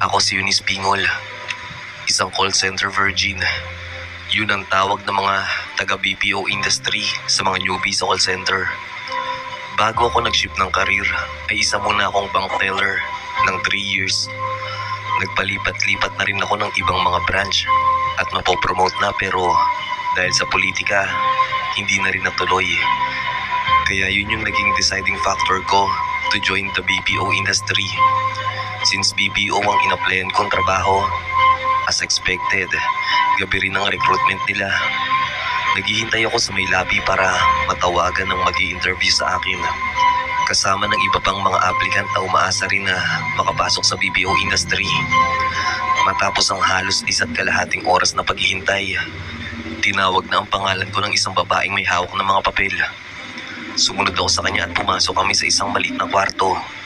Ako si Eunice Pingol, isang call center virgin. Yun ang tawag ng mga taga-BPO industry sa mga newbie sa call center. Bago ako nag-shift ng karir, ay isa muna akong bank teller ng 3 years. Nagpalipat-lipat na rin ako ng ibang mga branch at napopromote na, pero dahil sa politika, hindi na rin natuloy. Kaya yun yung naging deciding factor ko to join the BPO industry. Since BPO ang in-applyan kong trabaho, as expected, gabi rin ang recruitment nila. Naghihintay ako sa may lobby para matawagan ng mag-i-interview sa akin. Kasama ng iba pang mga applicant na umaasa rin na makapasok sa BPO industry. Matapos ang halos 1.5 oras na paghihintay, tinawag na ang pangalan ko ng isang babaeng may hawak ng mga papel. Sumunod ako sa kanya at pumasok kami sa isang maliit na kwarto.